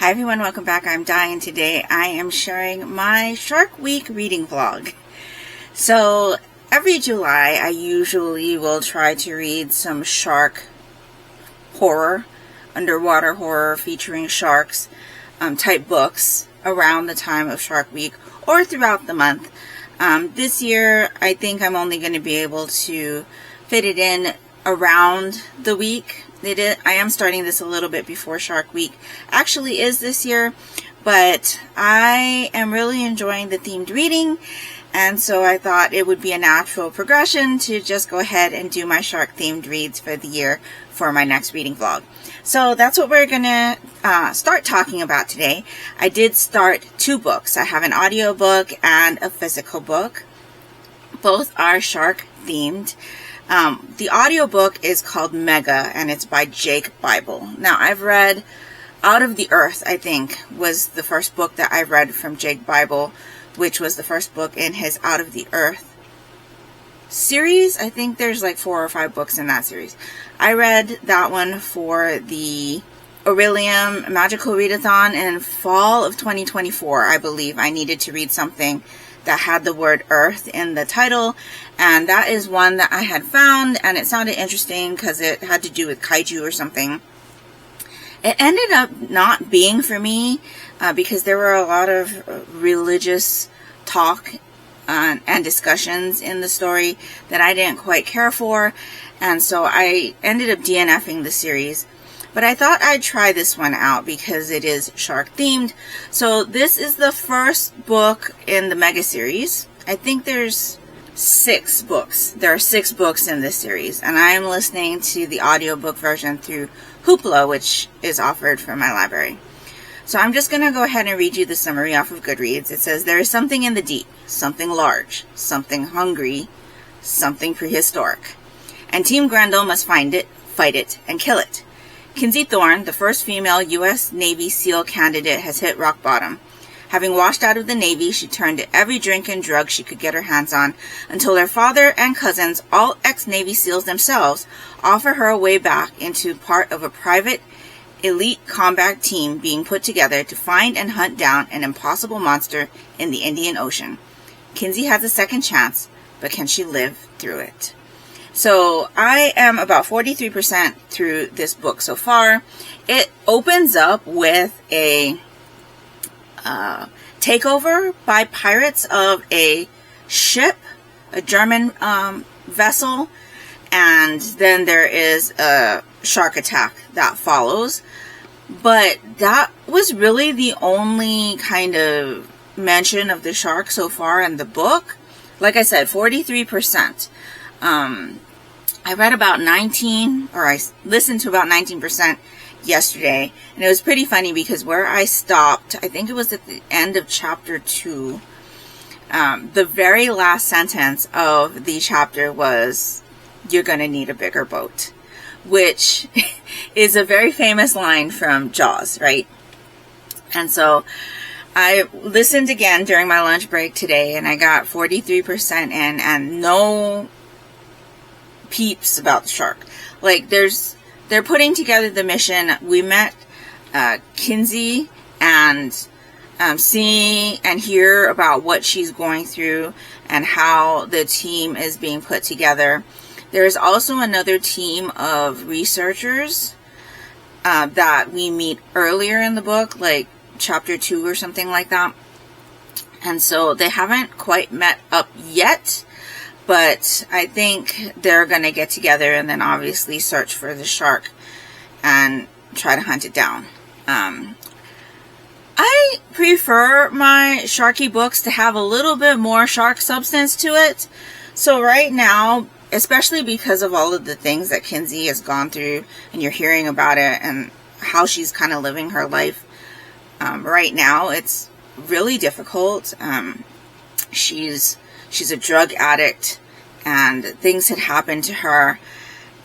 Hi everyone, welcome back. I'm Di, and today I am sharing my Shark Week reading vlog. So every July I usually will try to read some shark horror, underwater horror featuring sharks type books around the time of Shark Week or throughout the month. This year I think I'm only going to be able to fit it in around the week. I am starting this a little bit before Shark Week actually is this year, but I am really enjoying the themed reading, and so I thought it would be a natural progression to just go ahead and do my shark themed reads for the year for my next reading vlog. So that's what we're gonna start talking about today. I did start 2 books. I have an audiobook and a physical book. Both are shark themed. The audiobook is called Mega, and it's by Jake Bible. Now, I've read Out of the Earth, I think, was the first book that I read from Jake Bible, which was the first book in his Out of the Earth series. I think there's like 4 or 5 books in that series. I read that one for the Aurelium Magical Readathon in fall of 2024, I believe. I needed to read something that had the word Earth in the title, and that is one that I had found, and it sounded interesting because it had to do with kaiju or something. It ended up not being for me because there were a lot of religious talk and discussions in the story that I didn't quite care for, and so I ended up DNFing the series. But I thought I'd try this one out because it is shark themed. So this is the first book in the Mega series. I think there's 6 books. There are 6 books in this series, and I am listening to the audiobook version through Hoopla, which is offered from my library. So I'm just going to go ahead and read you the summary off of Goodreads. It says, there is something in the deep, something large, something hungry, something prehistoric. And Team Grendel must find it, fight it, and kill it. Kinsey Thorne, the first female U.S. Navy SEAL candidate, has hit rock bottom. Having washed out of the Navy, she turned to every drink and drug she could get her hands on until her father and cousins, all ex-Navy SEALs themselves, offer her a way back into part of a private elite combat team being put together to find and hunt down an impossible monster in the Indian Ocean. Kinsey has a second chance, but can she live through it? So I am about 43% through this book so far. It opens up with a takeover by pirates of a ship, a German vessel, and then there is a shark attack that follows. But that was really the only kind of mention of the shark so far in the book. Like I said, 43%. I read about 19, or I listened to about 19% yesterday, and it was pretty funny because where I stopped, I think it was at the end of chapter 2, the very last sentence of the chapter was, "You're going to need a bigger boat," which is a very famous line from Jaws, right? And so I listened again during my lunch break today, and I got 43% in, and no peeps about the shark. Like, they're putting together the mission. We met Kinsey and see and hear about what she's going through and how the team is being put together. There is also another team of researchers that we meet earlier in the book, like chapter 2 or something like that. And so they haven't quite met up yet, but I think they're going to get together and then obviously search for the shark and try to hunt it down. I prefer my sharky books to have a little bit more shark substance to it. So right now, especially because of all of the things that Kinsey has gone through, and you're hearing about it and how she's kind of living her life right now, it's really difficult. She's a drug addict, and things had happened to her,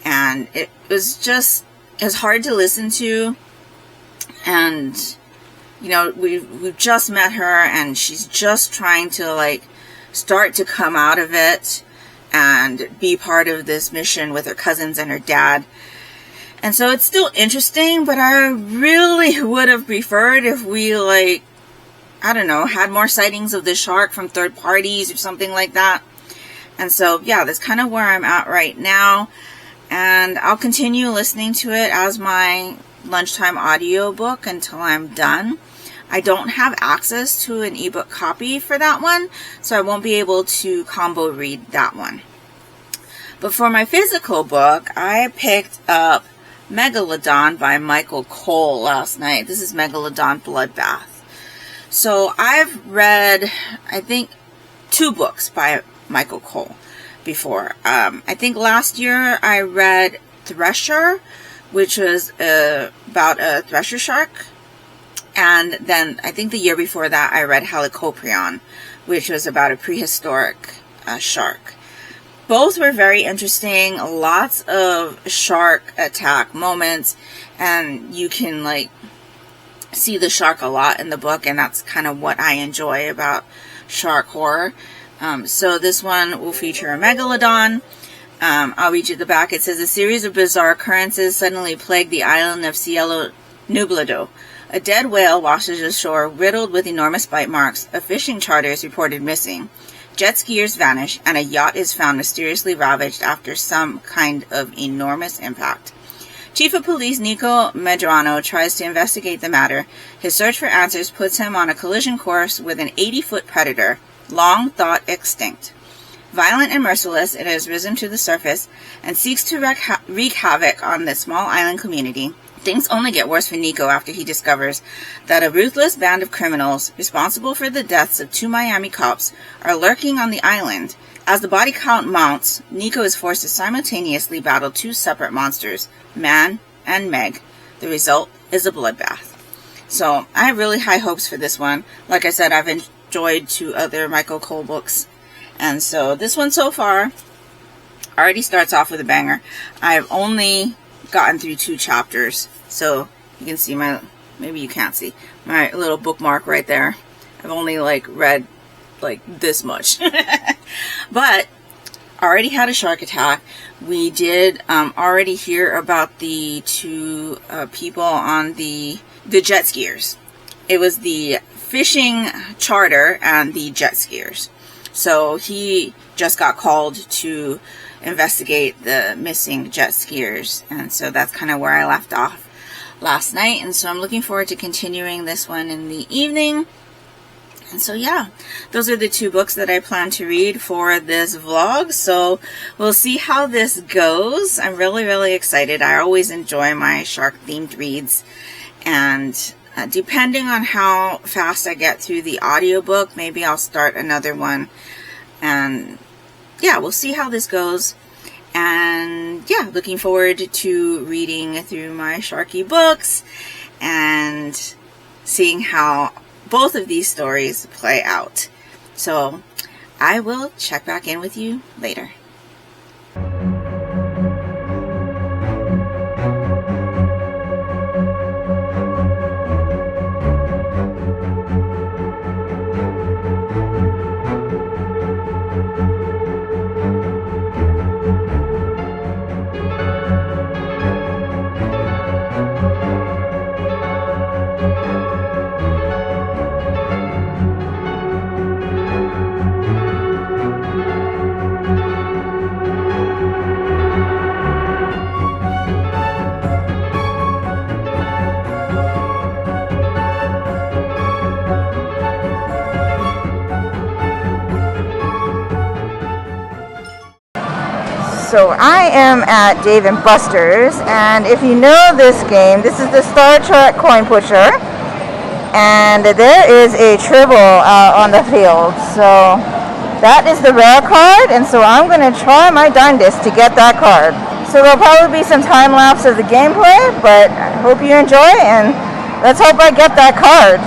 and it was hard to listen to. And you know, we've just met her, and she's just trying to like start to come out of it and be part of this mission with her cousins and her dad. And so it's still interesting, but I really would have preferred if we, like, I don't know, had more sightings of the shark from third parties or something like that. And so, yeah, that's kind of where I'm at right now. And I'll continue listening to it as my lunchtime audiobook until I'm done. I don't have access to an ebook copy for that one, so I won't be able to combo read that one. But for my physical book, I picked up Megalodon by Michael Cole last night. This is Megalodon Bloodbath. So I've read, I think, 2 books by Michael Cole before. I think last year I read Thresher, which was about a thresher shark. And then I think the year before that I read Helicoprion, which was about a prehistoric shark. Both were very interesting, lots of shark attack moments, and you can like see the shark a lot in the book, and that's kind of what I enjoy about shark horror. So this one will feature a megalodon. I'll read you the back. It says, a series of bizarre occurrences suddenly plagued the island of Cielo Nublado. A dead whale washes ashore, riddled with enormous bite marks. A fishing charter is reported missing. Jet skiers vanish, and a yacht is found mysteriously ravaged after some kind of enormous impact. Chief of Police Nico Medrano tries to investigate the matter. His search for answers puts him on a collision course with an 80-foot predator, long thought extinct. Violent and merciless, it has risen to the surface and seeks to wreak havoc on the small island community. Things only get worse for Nico after he discovers that a ruthless band of criminals responsible for the deaths of 2 Miami cops are lurking on the island. As the body count mounts, Nico is forced to simultaneously battle 2 separate monsters, Man and Meg. The result is a bloodbath. So I have really high hopes for this one. Like I said, I've enjoyed 2 other Michael Cole books. And so this one so far already starts off with a banger. I've only gotten through 2 chapters, so you can see my, maybe you can't see, my little bookmark right there. I've only like read like this much. But already had a shark attack. We did already hear about the 2 people on the jet skiers. It was the fishing charter and the jet skiers. So he just got called to investigate the missing jet skiers, and so that's kind of where I left off last night. And so I'm looking forward to continuing this one in the evening. And so yeah, those are the 2 books that I plan to read for this vlog. So we'll see how this goes. I'm really excited. I always enjoy my shark themed reads, and depending on how fast I get through the audiobook, maybe I'll start another one. And yeah, we'll see how this goes. And yeah, looking forward to reading through my Sharky books and seeing how both of these stories play out. So I will check back in with you later. So I am at Dave & Buster's, and if you know this game, this is the Star Trek coin pusher, and there is a Tribble on the field. So that is the rare card, and so I'm going to try my darndest to get that card. So there'll probably be some time lapse of the gameplay, but I hope you enjoy, and let's hope I get that card.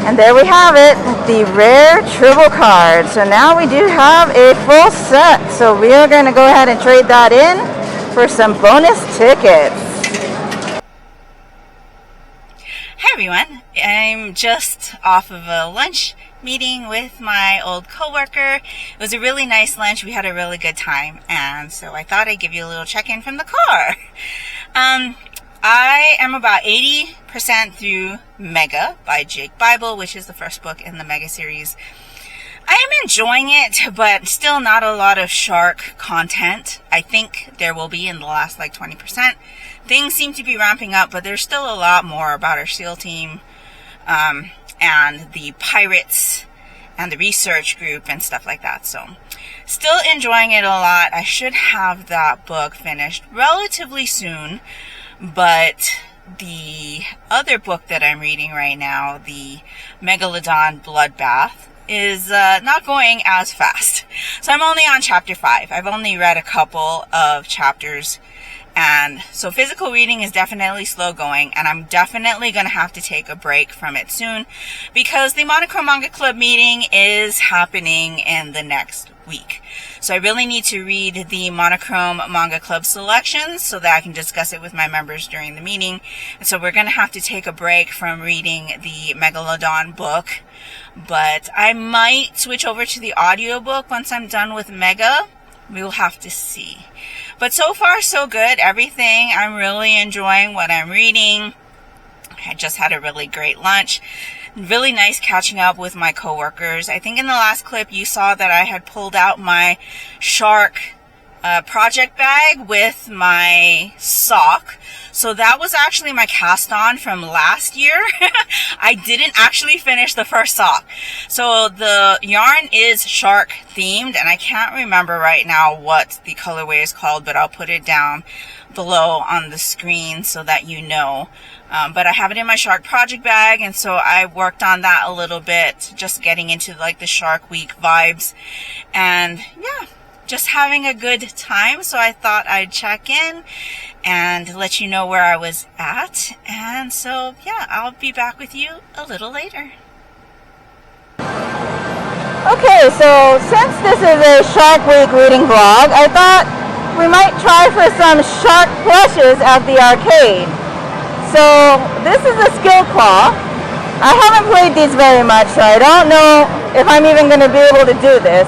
And there we have it, the rare triple card. So now we do have a full set. So we are going to go ahead and trade that in for some bonus tickets. Hi everyone, I'm just off of a lunch meeting with my old coworker. It was a really nice lunch. We had a really good time, and so I thought I'd give you a little check-in from the car. I am about 80% through Mega by Jake Bible, which is the first book in the Mega series. I am enjoying it, but still not a lot of shark content. I think there will be in the last like 20%. Things seem to be ramping up, but there's still a lot more about our SEAL team, and the pirates and the research group and stuff like that. So still enjoying it a lot. I should have that book finished relatively soon, but the other book that I'm reading right now, the Megalodon Bloodbath, is not going as fast. So I'm only on chapter 5. I've only read a couple of chapters, and so physical reading is definitely slow going, and I'm definitely going to have to take a break from it soon because the Monochrome Manga Club meeting is happening in the next week. So I really need to read the Monochrome Manga Club selections so that I can discuss it with my members during the meeting. And so we're going to have to take a break from reading the Megalodon book, but I might switch over to the audiobook once I'm done with Mega. We'll have to see. But so far, so good. Everything. I'm really enjoying what I'm reading. I just had a really great lunch. Really nice catching up with my coworkers. I think in the last clip you saw that I had pulled out my shark project bag with my sock. So that was actually my cast on from last year. I didn't actually finish the first sock. So the yarn is shark themed, and I can't remember right now what the colorway is called, but I'll put it down below on the screen so that you know. But I have it in my shark project bag, and so I worked on that a little bit, just getting into like the Shark Week vibes. And yeah, just having a good time. So I thought I'd check in and let you know where I was at. And so yeah, I'll be back with you a little later. Okay, so since this is a Shark Week reading vlog, I thought we might try for some shark plushes at the arcade. So this is a skill claw. I haven't played these very much, so I don't know if I'm even going to be able to do this,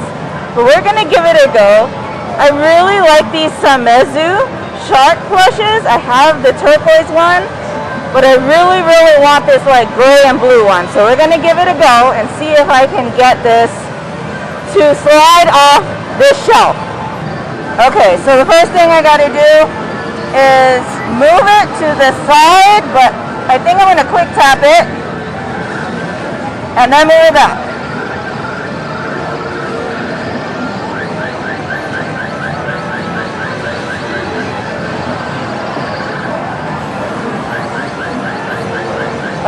but we're going to give it a go. I really like these Samezu shark plushes. I have the turquoise one, but I really want this like gray and blue one. So we're going to give it a go and see if I can get this to slide off this shelf. Okay, so the first thing I got to do is move it to the side, but I think I'm going to quick tap it and then move it back.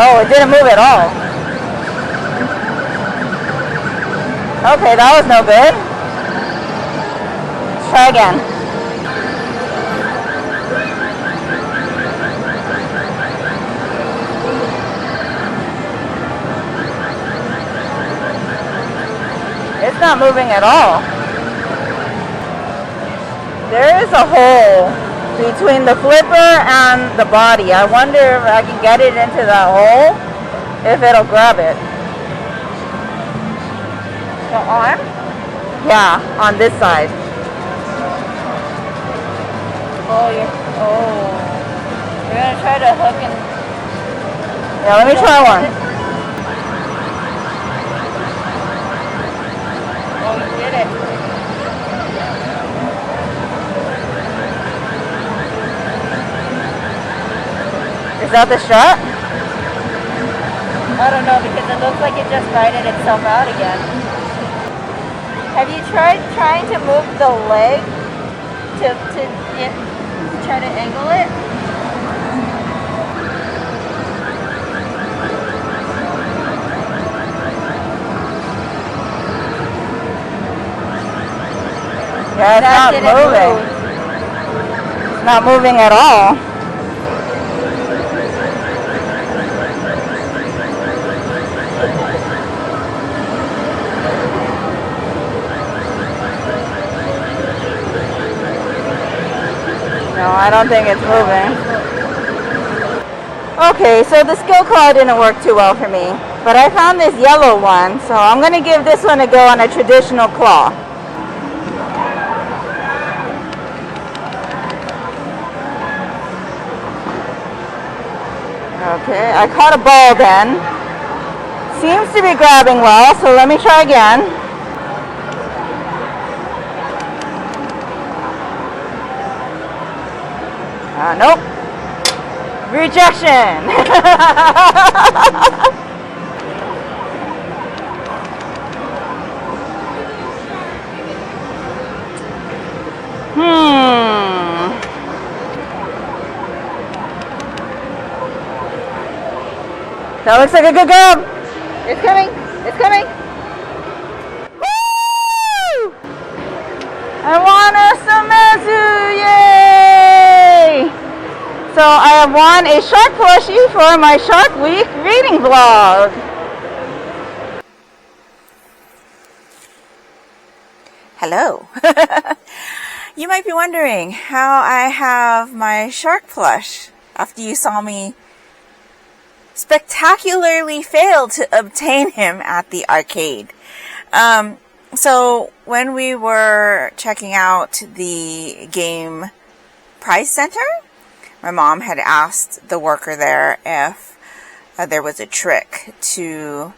Oh, it didn't move at all. Okay, that was no good. Let's try again. It's not moving at all. There is a hole between the flipper and the body. I wonder if I can get it into that hole, if it'll grab it. The arm? Yeah, on this side. We're gonna try to hook and... Yeah, let me try one. Oh, you did it. Is that the shot? I don't know, because it looks like it just righted itself out again. Have you tried trying to move the leg to try to angle it? Yeah, it's not moving. It's not moving at all. I don't think it's moving. Okay, so the skill claw didn't work too well for me, but I found this yellow one, so I'm going to give this one a go on a traditional claw. Okay, I caught a ball then. Seems to be grabbing well, so let me try again. Nope. Rejection. That looks like a good grab. It's coming. It's coming. Woo! I won a Samezu! Yay! So I have won a shark plushie for my Shark Week reading vlog. Hello. You might be wondering how I have my shark plush after you saw me spectacularly fail to obtain him at the arcade. So when we were checking out the game prize center, my mom had asked the worker there if there was a trick to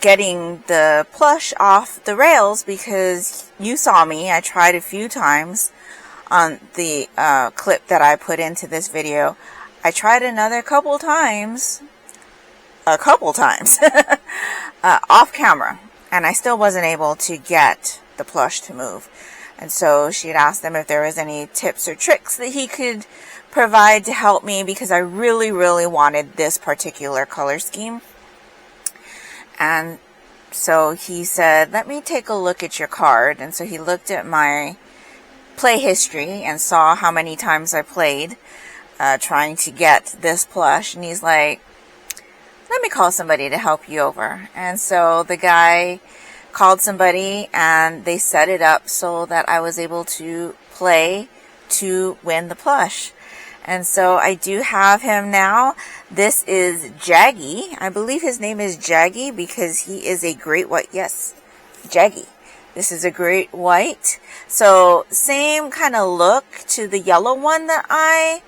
getting the plush off the rails, because you saw me. I tried a few times on the clip that I put into this video. I tried another couple times off camera, and I still wasn't able to get the plush to move. And so she had asked them if there was any tips or tricks that he could provide to help me, because I really, really wanted this particular color scheme. And so he said, let me take a look at your card. And so he looked at my play history and saw how many times I played trying to get this plush. And he's like, let me call somebody to help you over. And so the guy called somebody, and they set it up so that I was able to play to win the plush. And so I do have him now. This is Jaggy. I believe his name is Jaggy because he is a great white. Yes, Jaggy. This is a great white. So same kind of look to the yellow one that I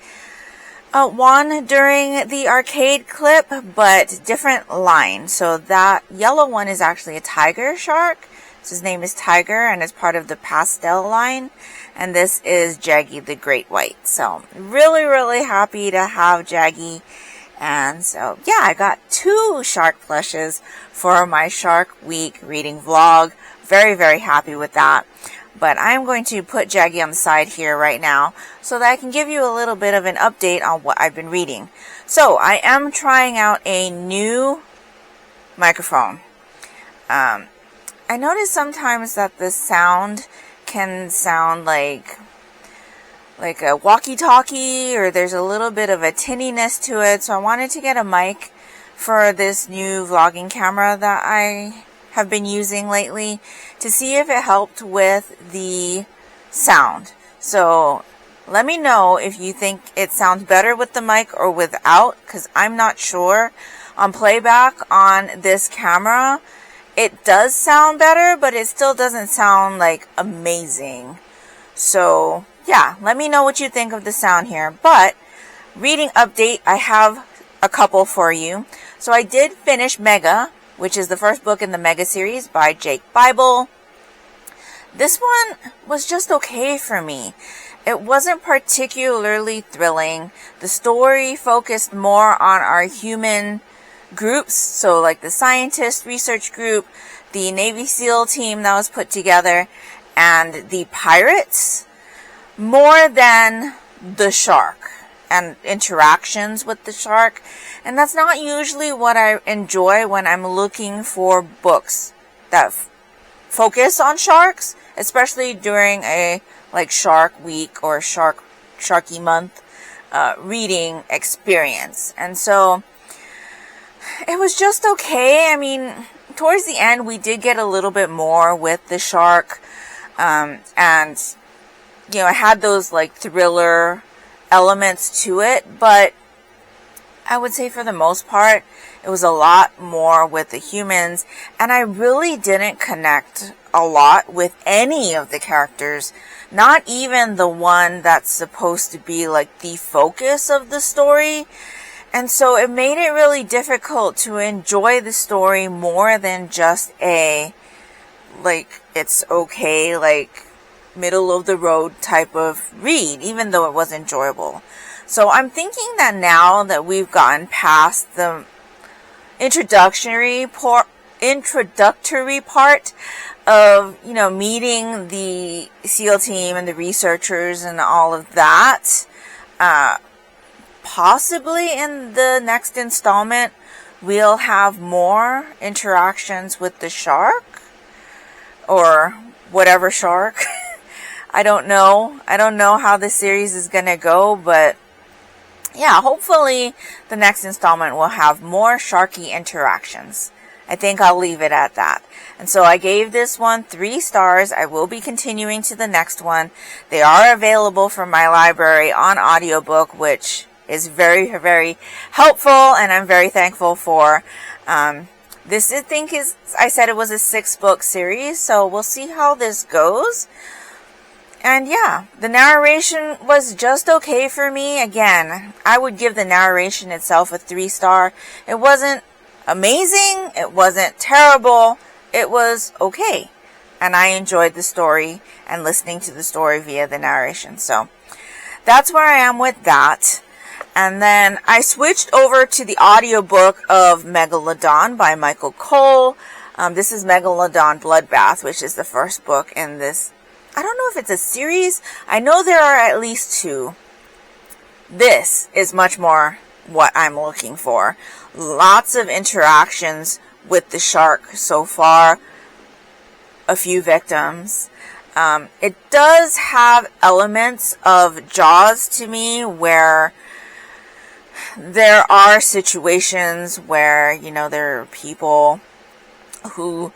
won during the arcade clip, but different line. So that yellow one is actually a tiger shark. So his name is Tiger, and it's part of the pastel line. And this is Jaggy the Great White. So really, really happy to have Jaggy. And so yeah, I got 2 shark plushes for my Shark Week reading vlog. Very, very happy with that. But I'm going to put Jaggy on the side here right now so that I can give you a little bit of an update on what I've been reading. So I am trying out a new microphone. I notice sometimes that the sound can sound like a walkie-talkie, or there's a little bit of a tinniness to it. So I wanted to get a mic for this new vlogging camera that I have been using lately to see if it helped with the sound. So let me know if you think it sounds better with the mic or without, because I'm not sure. On playback on this camera, it does sound better, but it still doesn't sound like amazing. So yeah, let me know what you think of the sound here. But reading update, I have a couple for you. So I did finish Mega, which is the first book in the Mega series by Jake Bible. This one was just okay for me. It wasn't particularly thrilling. The story focused more on our human groups, so like the scientist research group, the Navy SEAL team that was put together, and the pirates, more than the shark and interactions with the shark. And that's not usually what I enjoy when I'm looking for books that focus on sharks, especially during a like Shark Week or Sharky Month reading experience. And so it was just okay. I mean, towards the end we did get a little bit more with the shark, and you know, it had those like thriller elements to it, but I would say for the most part, it was a lot more with the humans, and I really didn't connect a lot with any of the characters, not even the one that's supposed to be like the focus of the story. And so it made it really difficult to enjoy the story more than just a, like, it's okay, like, middle of the road type of read, even though it was enjoyable. So I'm thinking that now that we've gotten past the introductory part of, you know, meeting the SEAL team and the researchers and all of that, possibly in the next installment we'll have more interactions with the shark, or whatever shark. I don't know how this series is gonna go, but yeah, hopefully the next installment will have more sharky interactions. I think I'll leave it at that. And so I gave this one 3 stars. I will be continuing to the next one. They are available from my library on audiobook, which is very, very helpful, and I'm very thankful for. This, I think, I said it was a 6-book series, so we'll see how this goes. And yeah, the narration was just okay for me. Again, I would give the narration itself a 3-star. It wasn't amazing. It wasn't terrible. It was okay. And I enjoyed the story and listening to the story via the narration. So that's where I am with that. And then I switched over to the audiobook of Megalodon by Michael Cole. This is Megalodon Bloodbath, which is the first book in this. I don't know if it's a series. I know there are at least 2. This is much more what I'm looking for. Lots of interactions with the shark so far. A few victims. It does have elements of Jaws to me, where there are situations where, you know, there are people who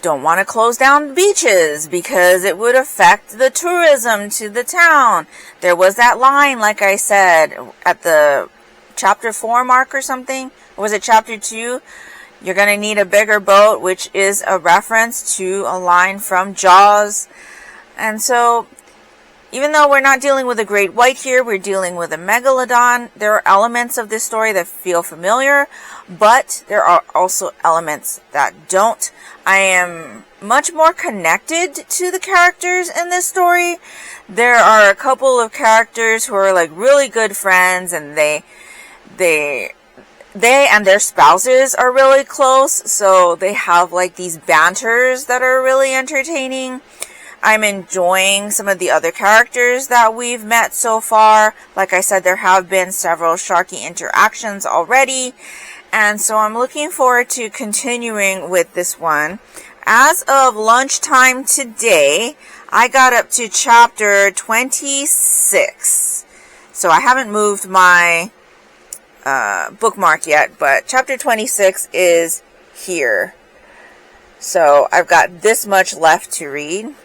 don't want to close down the beaches because it would affect the tourism to the town. There was that line, like I said, at the chapter 4 mark or something. Or was it chapter 2? You're going to need a bigger boat, which is a reference to a line from Jaws. And so, even though we're not dealing with a great white here, we're dealing with a megalodon. There are elements of this story that feel familiar, but there are also elements that don't. I am much more connected to the characters in this story. There are a couple of characters who are like really good friends, and they and their spouses are really close, so they have like these banters that are really entertaining. I'm enjoying some of the other characters that we've met so far. Like I said, there have been several sharky interactions already, and so I'm looking forward to continuing with this one. As of lunchtime today, I got up to chapter 26. So I haven't moved my bookmark yet, but chapter 26 is here. So I've got this much left to read.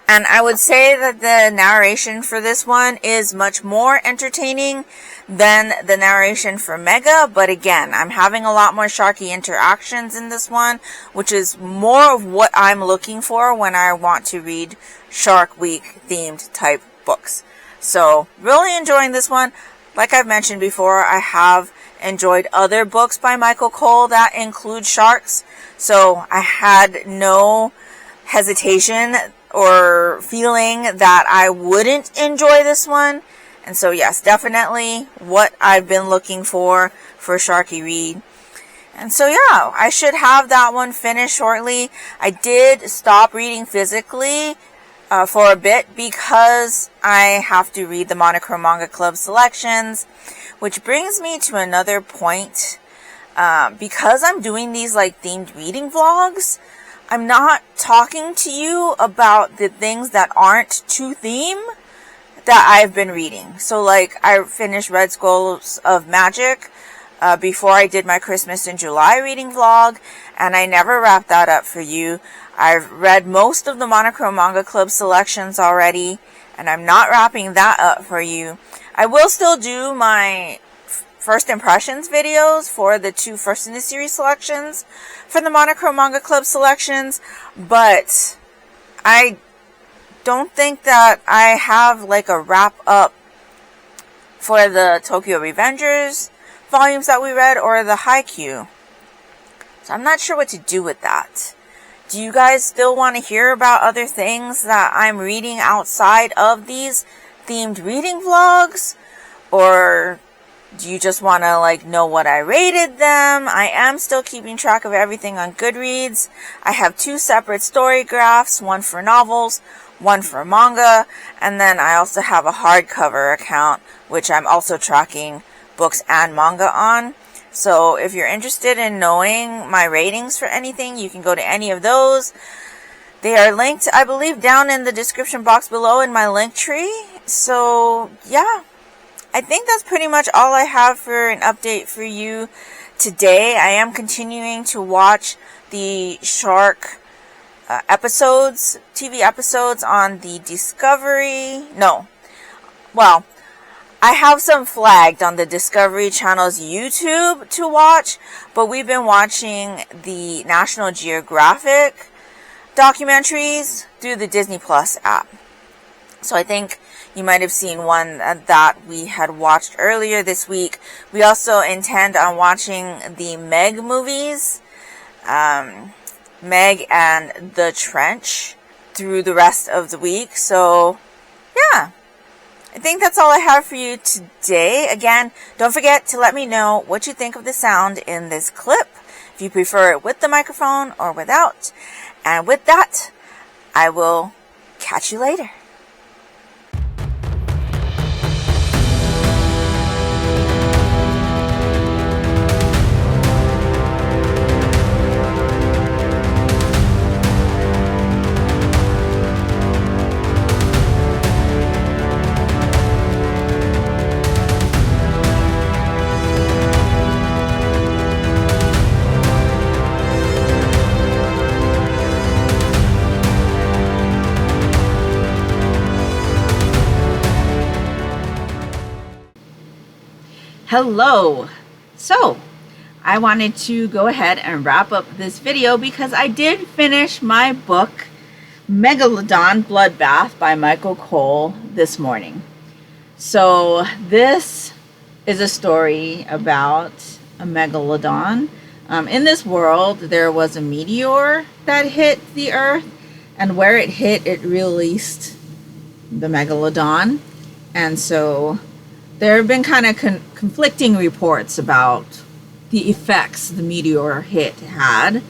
And I would say that the narration for this one is much more entertaining than the narration for Mega. But again, I'm having a lot more sharky interactions in this one, which is more of what I'm looking for when I want to read Shark Week themed type books. So really enjoying this one. Like I've mentioned before, I have enjoyed other books by Michael Cole that include sharks. So I had no hesitation or feeling that I wouldn't enjoy this one. And so yes, definitely what I've been looking for Sharky read. And so yeah, I should have that one finished shortly. I did stop reading physically for a bit because I have to read the Monochrome Manga Club selections, which brings me to another point. Because I'm doing these like themed reading vlogs, I'm not talking to you about the things that aren't to theme that I've been reading. So like I finished Red Skulls of Magic before I did my Christmas in July reading vlog, and I never wrapped that up for you. I've read most of the Monochrome Manga Club selections already, and I'm not wrapping that up for you. I will still do my first impressions videos for the 2 first in the series selections for the Monochrome Manga Club selections, but I don't think that I have like a wrap up for the Tokyo Revengers volumes that we read or the Haikyuu. So I'm not sure what to do with that. Do you guys still want to hear about other things that I'm reading outside of these themed reading vlogs? Or do you just want to like know what I rated them? I am still keeping track of everything on Goodreads. I have 2 separate story graphs, one for novels, one for manga, and then I also have a hardcover account, which I'm also tracking books and manga on. So if you're interested in knowing my ratings for anything, you can go to any of those. They are linked, I believe, down in the description box below in my link tree. So yeah, I think that's pretty much all I have for an update for you today. I am continuing to watch the Shark episodes, TV episodes on the Discovery. I have some flagged on the Discovery Channel's YouTube to watch, but we've been watching the National Geographic documentaries through the Disney Plus app. So I think you might have seen one that we had watched earlier this week. We also intend on watching the Meg movies, Meg and The Trench, through the rest of the week. So yeah, I think that's all I have for you today. Again, don't forget to let me know what you think of the sound in this clip, if you prefer it with the microphone or without. And with that, I will catch you later. Hello. So I wanted to go ahead and wrap up this video because I did finish my book Megalodon Bloodbath by Michael Cole this morning. So this is a story about a megalodon. In this world there was a meteor that hit the earth, and where it hit, it released the megalodon. And so there have been kind of conflicting reports about the effects the meteor hit had.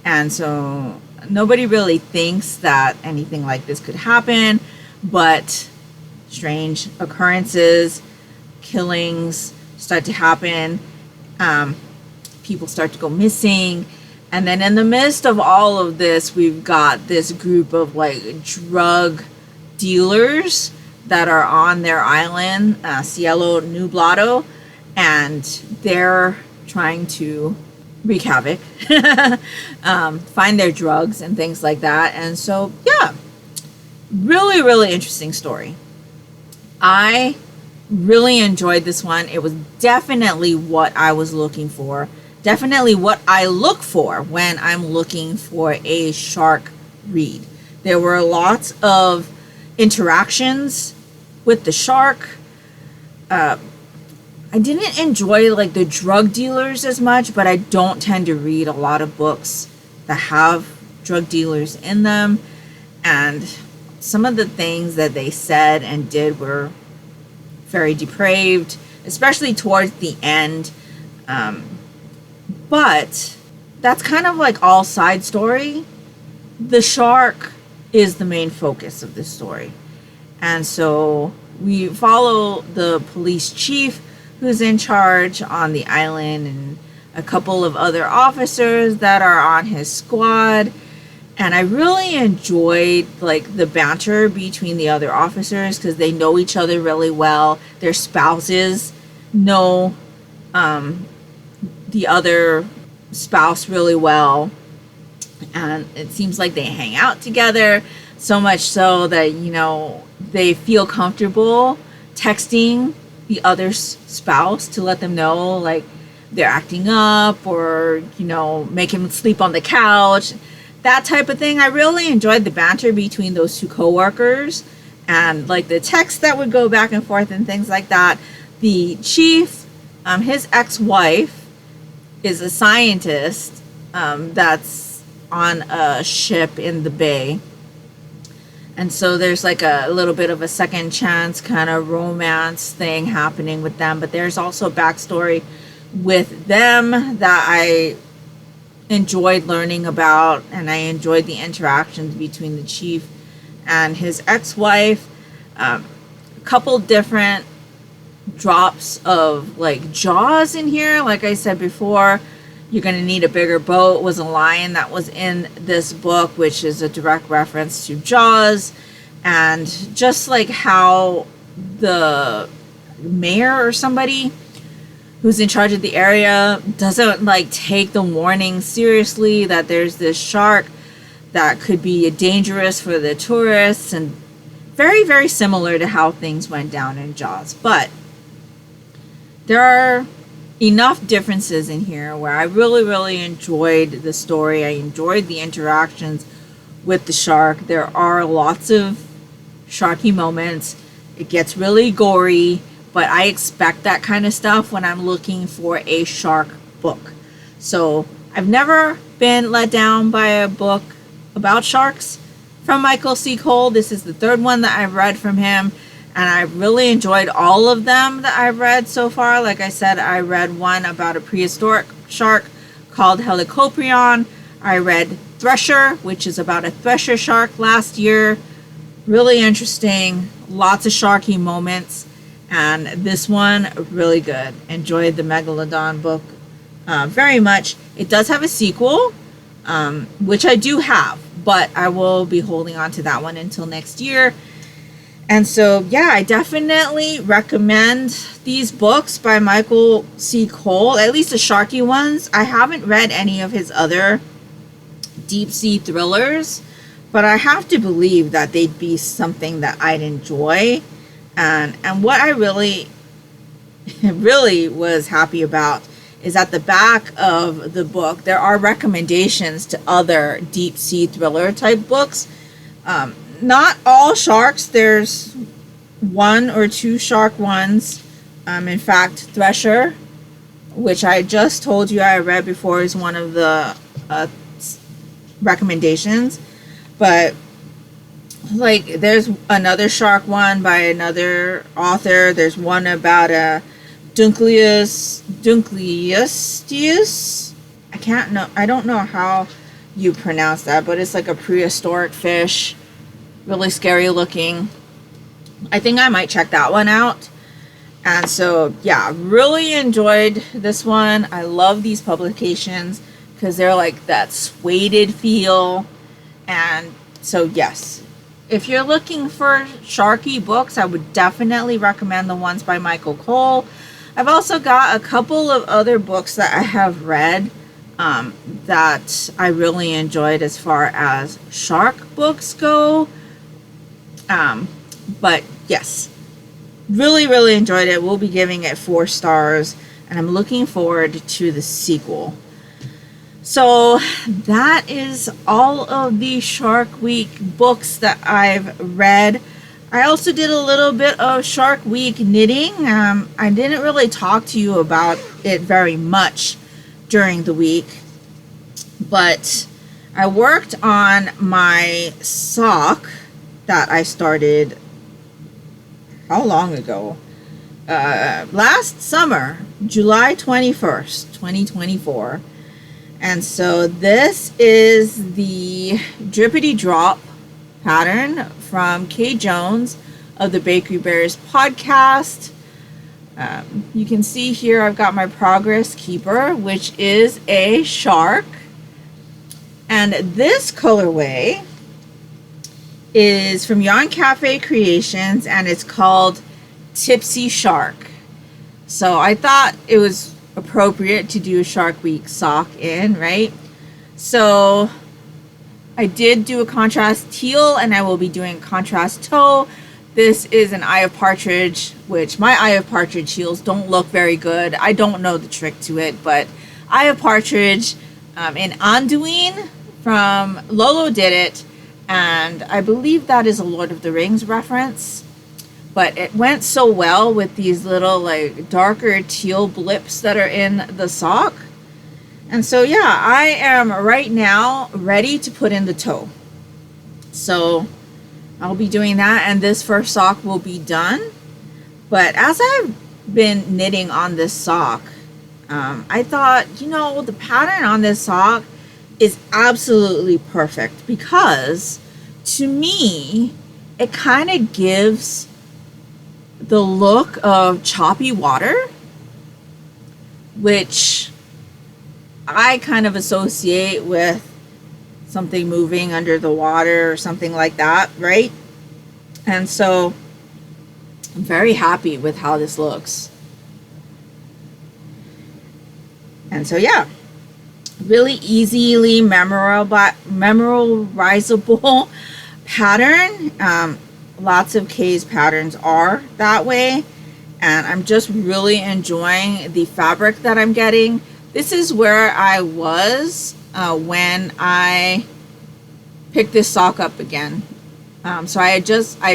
And so nobody really thinks that anything like this could happen, but strange occurrences, killings start to happen. People start to go missing. And then in the midst of all of this, we've got this group of like drug dealers that are on their island, Cielo Nublado, and they're trying to wreak havoc, find their drugs and things like that. And so, yeah, really, really interesting story. I really enjoyed this one. It was definitely what I was looking for. Definitely what I look for when I'm looking for a shark read. There were lots of interactions with the shark. I didn't enjoy like the drug dealers as much, but I don't tend to read a lot of books that have drug dealers in them, and some of the things that they said and did were very depraved, especially towards the end. But that's kind of like all side story. The shark is the main focus of this story. And so we follow the police chief who's in charge on the island and a couple of other officers that are on his squad. And I really enjoyed like the banter between the other officers because they know each other really well. Their spouses know the other spouse really well, and it seems like they hang out together, so much so that, you know, they feel comfortable texting the other spouse to let them know, like, they're acting up, or, you know, make him sleep on the couch, that type of thing. I really enjoyed the banter between those two coworkers, and like the text that would go back and forth and things like that. The chief, his ex-wife is a scientist that's on a ship in the bay, and so there's like a little bit of a second chance kind of romance thing happening with them. But there's also backstory with them that I enjoyed learning about, and I enjoyed the interactions between the chief and his ex-wife. A couple different drops of like Jaws in here. Like I said before, you're going to need a bigger boat was a line that was in this book, which is a direct reference to Jaws. And just like how the mayor or somebody who's in charge of the area doesn't like take the warning seriously that there's this shark that could be dangerous for the tourists, and very, very similar to how things went down in Jaws. But there are enough differences in here where I really, really enjoyed the story. I enjoyed the interactions with the shark. There are lots of sharky moments. It gets really gory, but I expect that kind of stuff when I'm looking for a shark book. So I've never been let down by a book about sharks from Michael C. Cole. This is the third one that I've read from him, and I've really enjoyed all of them that I've read so far. Like I said, I read one about a prehistoric shark called Helicoprion. I read Thresher, which is about a thresher shark last year. Really interesting, lots of sharky moments. And this one, really good. Enjoyed the Megalodon book very much. It does have a sequel, which I do have, but I will be holding on to that one until next year. And so, yeah, I definitely recommend these books by Michael C. Cole, at least the sharky ones. I haven't read any of his other deep sea thrillers, but I have to believe that they'd be something that I'd enjoy. And what I really, really was happy about is at the back of the book, there are recommendations to other deep sea thriller type books. Not all sharks. There's one or two shark ones. In fact, Thresher, which I just told you I read before, is one of the recommendations. But like, there's another shark one by another author. There's one about a Dunkleus. I don't know how you pronounce that, but it's like a prehistoric fish. Really scary looking. I think I might check that one out. And so, yeah, really enjoyed this one. I love these publications because they're like that suede feel. And so, yes, if you're looking for sharky books, I would definitely recommend the ones by Michael Cole. I've also got a couple of other books that I have read that I really enjoyed as far as shark books go. But yes, really, really enjoyed it. We'll be giving it 4 stars, and I'm looking forward to the sequel. So that is all of the Shark Week books that I've read. I also did a little bit of Shark Week knitting. I didn't really talk to you about it very much during the week, but I worked on my sock that I started, how long ago? Last summer, July 21st, 2024. And so this is the Drippity Drop pattern from Kay Jones of the Bakery Bears podcast. You can see here I've got my Progress Keeper, which is a shark. And this colorway is from Yarn Cafe Creations, and it's called Tipsy Shark. So I thought it was appropriate to do a Shark Week sock in, right? So I did do a contrast teal, and I will be doing contrast toe. This is an Eye of Partridge, which my Eye of Partridge heels don't look very good. I don't know the trick to it, but Eye of Partridge in Anduin from Lolo did it, and I believe that is a Lord of the Rings reference. But it went so well with these little like darker teal blips that are in the sock. And so yeah, I am right now ready to put in the toe. So I'll be doing that, and this first sock will be done. But as I've been knitting on this sock, I thought, you know, the pattern on this sock is absolutely perfect, because to me, it kind of gives the look of choppy water, which I kind of associate with something moving under the water or something like that, right? And so I'm very happy with how this looks. And so yeah, really easily memorizable pattern. Lots of K's patterns are that way, and I'm just really enjoying the fabric that I'm getting. This is where I was when I picked this sock up again. So I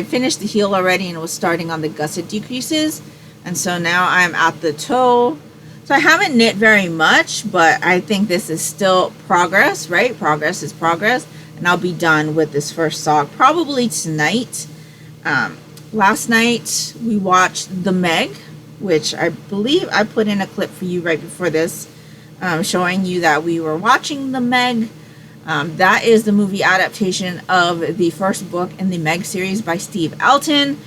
finished the heel already and was starting on the gusset decreases, and so now I'm at the toe. So I haven't knit very much, but I think this is still progress, right? Progress is progress, and I'll be done with this first sock probably tonight. Last night we watched The Meg, which I believe I put in a clip for you right before this, showing you that we were watching The Meg. That is the movie adaptation of the first book in the Meg series by Steve Alton.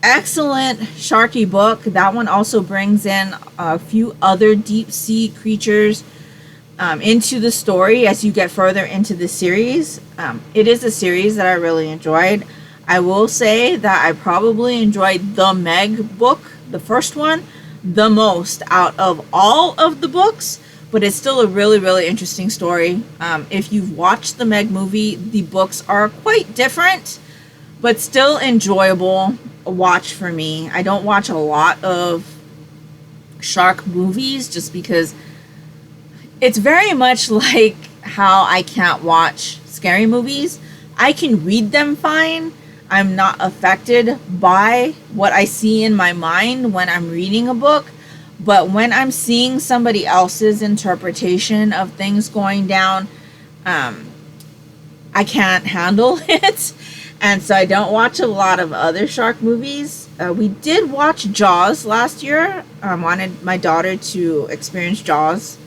Excellent sharky book. That one also brings in a few other deep sea creatures into the story as you get further into the series. It is a series that I really enjoyed. I will say that I probably enjoyed the Meg book, the first one, the most out of all of the books, but it's still a really, really interesting story. If you've watched the Meg movie, the books are quite different, but still enjoyable watch for me. I don't watch a lot of shark movies just because it's very much like how I can't watch scary movies. I can read them fine. I'm not affected by what I see in my mind when I'm reading a book, but when I'm seeing somebody else's interpretation of things going down, I can't handle it. And so I don't watch a lot of other shark movies. We did watch Jaws last year. I wanted my daughter to experience Jaws,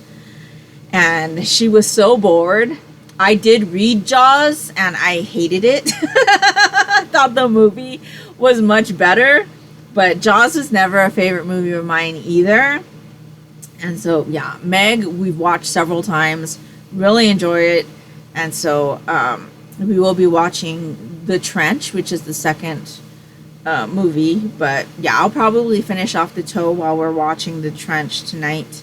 and she was so bored. I did read Jaws, and I hated it. I thought the movie was much better, but Jaws was never a favorite movie of mine either. And so, yeah, Meg, we've watched several times. Really enjoy it. And so we will be watching The Trench, which is the second movie. But, yeah, I'll probably finish off the toe while we're watching The Trench tonight.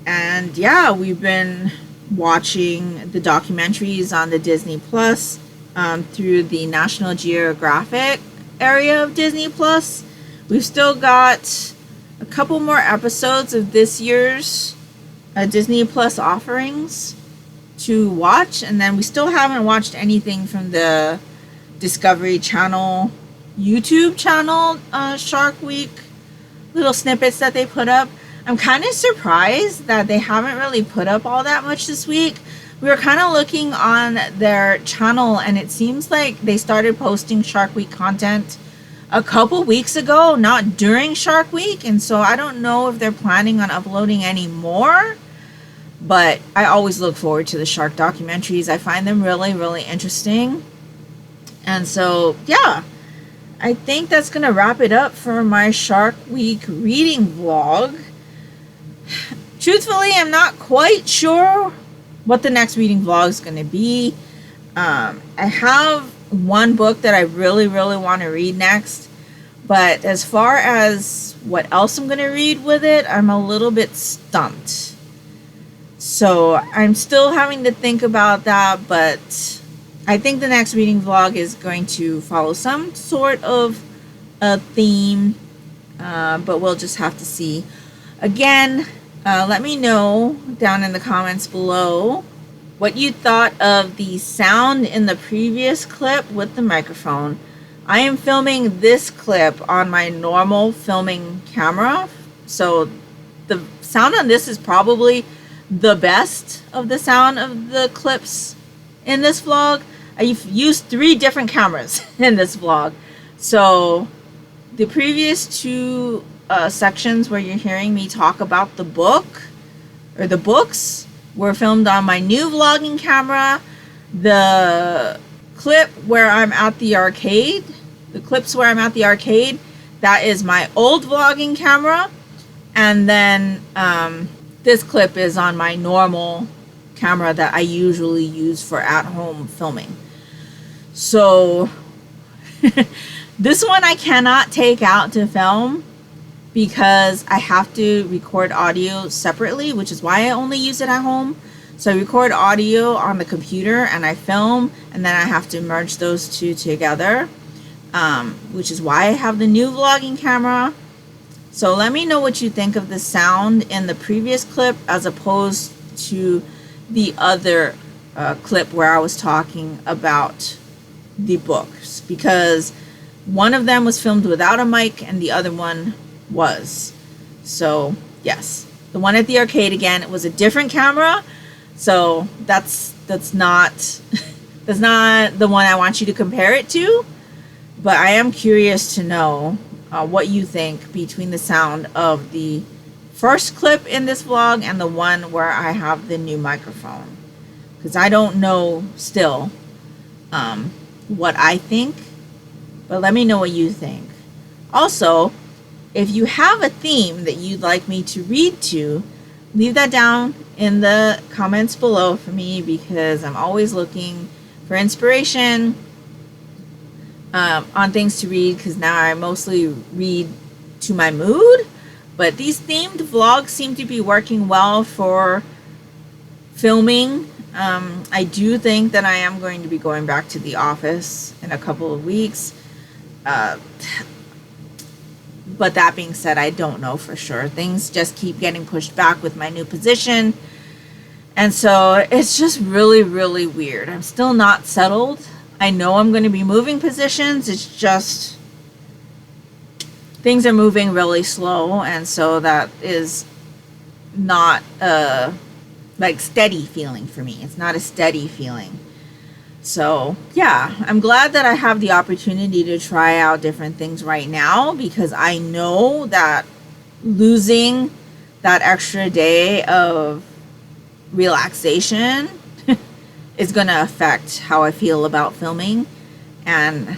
And, yeah, we've been watching the documentaries on the Disney Plus through the National Geographic area of Disney Plus. We've still got a couple more episodes of this year's Disney Plus offerings to watch, and then we still haven't watched anything from the Discovery Channel YouTube channel Shark Week little snippets that they put up. I'm kind of surprised that they haven't really put up all that much this week. We were kind of looking on their channel, and it seems like they started posting Shark Week content a couple weeks ago, not during Shark Week, and so I don't know if they're planning on uploading any more, but I always look forward to the shark documentaries. I find them really, really interesting. And so, yeah, I think that's going to wrap it up for my Shark Week reading vlog. Truthfully, I'm not quite sure what the next reading vlog is going to be. I have one book that I really, really want to read next, But as far as what else I'm going to read with it, I'm a little bit stumped. So I'm still having to think about that, but I think the next reading vlog is going to follow some sort of a theme, but we'll just have to see. Again, let me know down in the comments below what you thought of the sound in the previous clip with the microphone. I am filming this clip on my normal filming camera, so the sound on this is probably the best of the sound of the clips in this vlog. I've used 3 different cameras in this vlog. So the previous 2 sections where you're hearing me talk about the book or the books were filmed on my new vlogging camera. The clip where I'm at the arcade, that is my old vlogging camera. And then this clip is on my normal camera that I usually use for at-home filming. So this one I cannot take out to film because I have to record audio separately, which is why I only use it at home. So I record audio on the computer and I film, and then I have to merge those 2 together, which is why I have the new vlogging camera. So let me know what you think of the sound in the previous clip as opposed to the other clip where I was talking about the books, because one of them was filmed without a mic and the other one was. So yes, the one at the arcade, again, it was a different camera, so that's not that's not the one I want you to compare it to. But I am curious to know what you think between the sound of the first clip in this vlog and the one where I have the new microphone, because I don't know still what I think, but let me know what you think. Also, if you have a theme that you'd like me to read to, leave that down in the comments below for me, because I'm always looking for inspiration on things to read, because now I mostly read to my mood. But these themed vlogs seem to be working well for filming. I do think that I am going to be going back to the office in a couple of weeks. But that being said, I don't know for sure. Things just keep getting pushed back with my new position. And so it's just really, really weird. I'm still not settled. I know I'm going to be moving positions. It's just things are moving really slow. And so that is not a like steady feeling for me. It's not a steady feeling. So yeah, I'm glad that I have the opportunity to try out different things right now, because I know that losing that extra day of relaxation is going to affect how I feel about filming. And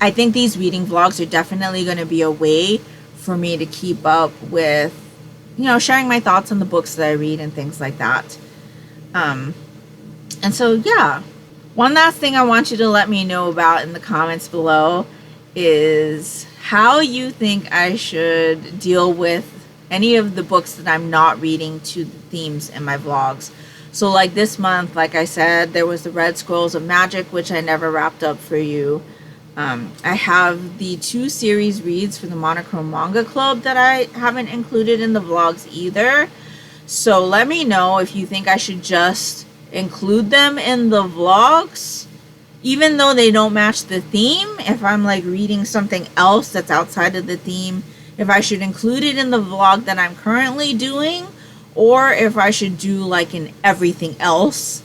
I think these reading vlogs are definitely going to be a way for me to keep up with, you know, sharing my thoughts on the books that I read and things like that. And so yeah, one last thing I want you to let me know about in the comments below is how you think I should deal with any of the books that I'm not reading to the themes in my vlogs. So like this month, like I said, there was the Red Scrolls of Magic, which I never wrapped up for you. I have the 2 series reads for the Monochrome Manga Club that I haven't included in the vlogs either. So let me know if you think I should just include them in the vlogs, even though they don't match the theme. If I'm like reading something else that's outside of the theme, if I should include it in the vlog that I'm currently doing, or if I should do like an everything else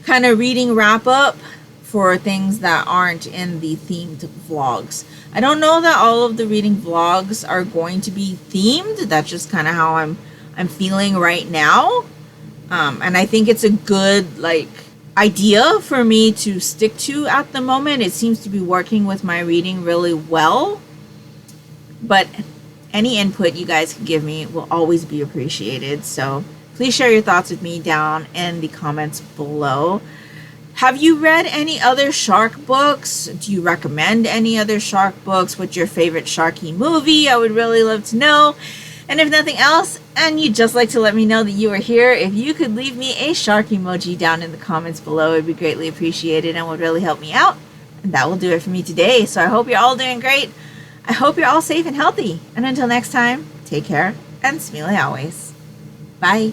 kind of reading wrap up for things that aren't in the themed vlogs. I don't know that all of the reading vlogs are going to be themed. That's just kind of how I'm feeling right now. And I think it's a good like idea for me to stick to at the moment. It seems to be working with my reading really well. But any input you guys can give me will always be appreciated. So please share your thoughts with me down in the comments below. Have you read any other shark books? Do you recommend any other shark books? What's your favorite sharky movie? I would really love to know. And if nothing else, and you'd just like to let me know that you are here, if you could leave me a shark emoji down in the comments below, it would be greatly appreciated and would really help me out. And that will do it for me today. So I hope you're all doing great. I hope you're all safe and healthy. And until next time, take care and smile always. Bye.